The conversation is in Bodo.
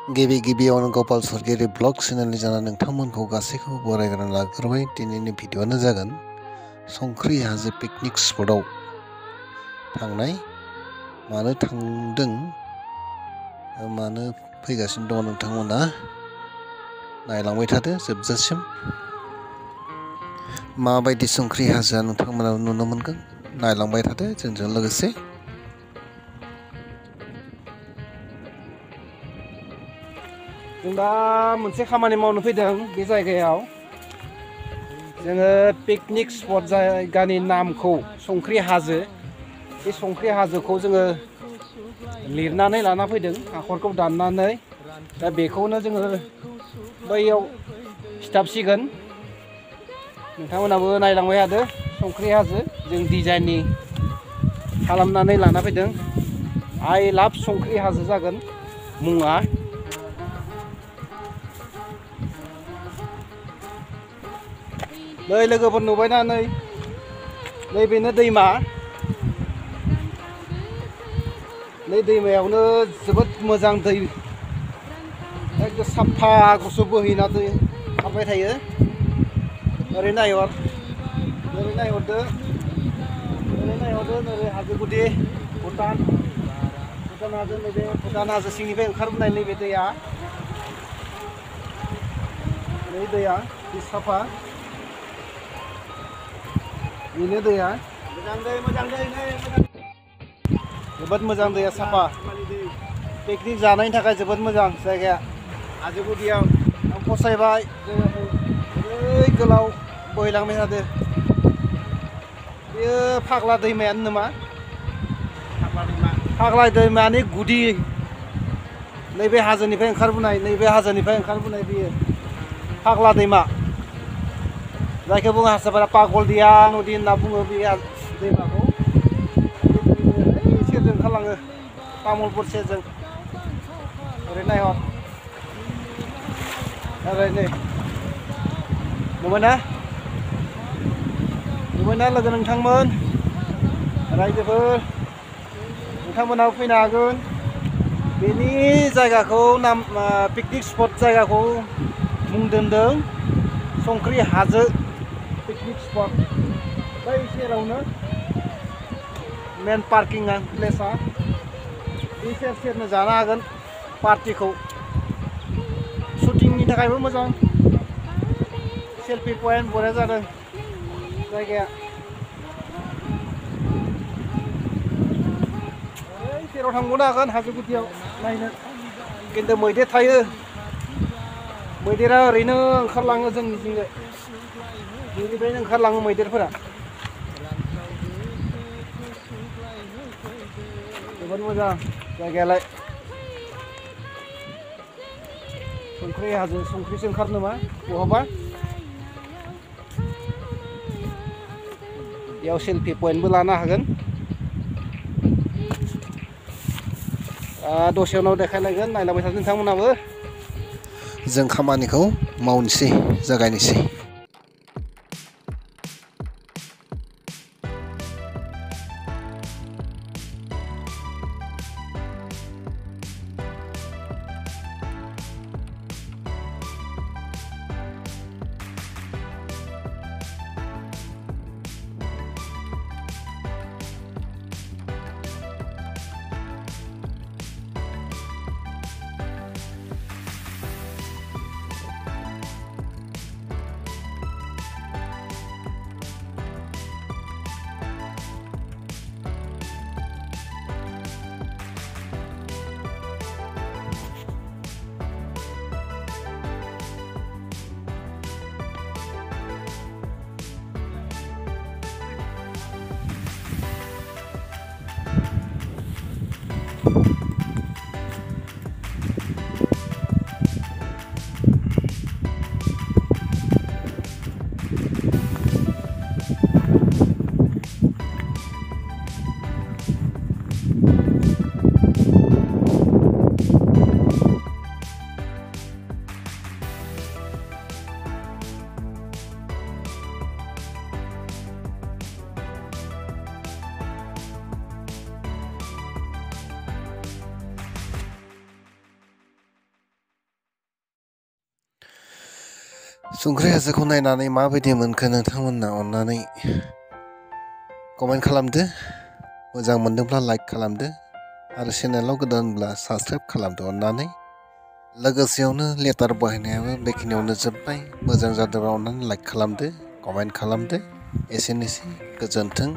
गिबि गिबियावनो गपाल सरगियारि ब्लग चेनेलनि जाना नोंथांमोनखौ गासैखौबो बरायग्रोना लाग्रोबाय। दिनैनि भिडिअ'आनो जागोन संख्रि हाजो पिकनिक स्पटआव थांनाय। मानो थांदों मानो फैगासिनो दङ नोंथांमोना नायलांबाय थादो जोबजासिम। माबायदि संख्रि हाजोआ नोंथांमोना नुनो मोनगोन, नायलांबाय थादो जोंजों लोगोसे। जों दा मोनसे खामानि मावनो फैदों बे जायगायाव। जोङो पिकनिक स्पट जायगानि नामखौ संख्रि हाजो। बे संख्रि हाजोखौ जोङो लिरनानै लाना फैदों हाखरखौ दाननानै। दा बेखौनो जोङो बैयाव खिथाबसिगोन। नोंथांमोनाबो नायलांबाय थादो संख्रि हाजो। जों डिजाइननि खालामनानै लाना फैदों। आइ लाभ संख्रि हाजो जागोन मुङा। नै लोगोफोर नुबायना, नैबेनो दैमा। नै दैमायावनो जोबोद मोजां दै, एकदम साफा गुसु बोहैना दै हाबबाय थायो। ओरै नायहर, ओरै नायहरदो, ओरै नायहरदो, ओरै हाजो गुदि भुटान हाजो। नैबे भुटान हाजो सिंनिफ्राय ओंखारबोनाय नैबे दैया, नै दैया जि साफा। बेनो दैया मोजां दै, मोजां दै, जोबोद मोजां दैया साफा। पिकनिक जानायनि थाखाय जोबोद मोजां जायगाया। हाजो गुदियाव आं फसायबाय जायगाखौ। ओरै गोलाव बोहैलांबाय थादो। बेयो फाग्ला दैमायानो नामा? फाग्ला दैमानि गुदि। नैबे हाजोनिफ्राय ओंखारबोनाय, नैबे हाजोनिफ्राय ओंखारबोनाय बेयो फाग्ला दैमा। जायखौ बुङो हारसाफोरा पागलदिया नदि होनना बुङो बे दैमाखौ। सेरजों ओंखारलाङो तामुलपुर सेरजों। ओरै नायहर, ओरै नै नुबायना, नुबायना लोगो नोंथांमोन रायजोफोर, नोंथांमोनाबो फैनो हागोन। बेनि जायगाखौ नाम पिकनिक स्पट जायगाखौ मुं दोनदों संख्रि हाजो पिकनिक स्पट। बै सेरावनो मेन पार्किं प्लेसा। बे सेर सेरनो जानो हागोन पार्टिखौ। शुटिंनि थाखायबो मोजां। सेल्फि पइन्ट बरिया जादों जायगाया। ओइ सेराव थांबावनो हागोन हाजो गुदियाव नायनो, खिन्थु मैदेर थायो। मैदेरा ओरैनो ओंखारलाङो जोंनिथिंजाय, बेनिफ्रायनो ओंखारलाङो मैदेरफोरा। जोबोद मोजां जायगायालाय। संख्रि हाजो, संख्रिसो ओंखारो नामा बहाबा। बेयाव सेल्फि पइन्टबो लानो हागोन। दसे उनाव देखायलायगोन, नायलांबाय थादो नोंथांमोनाबो। जों खामानिखौ मावनोसै, जागायनोसै। संख्रि हाजोखौ नायनानै माबायदि मोनखो नोंथांमोना अननानै कमेन्ट खालामदो मोजां मोनदोंब्ला लाइक खालामदो आरो चेनेलाव गोदानब्ला साबस्क्राइब खालामदो अननानै लोगोसेयावनो लेटार बाहायनायाबो बेखिनियावनो जोब्बाय मोजां जादोंबा अननानै लाइक खालामदो कमेन्ट खालामदो एसेनोसै गोजोन्थों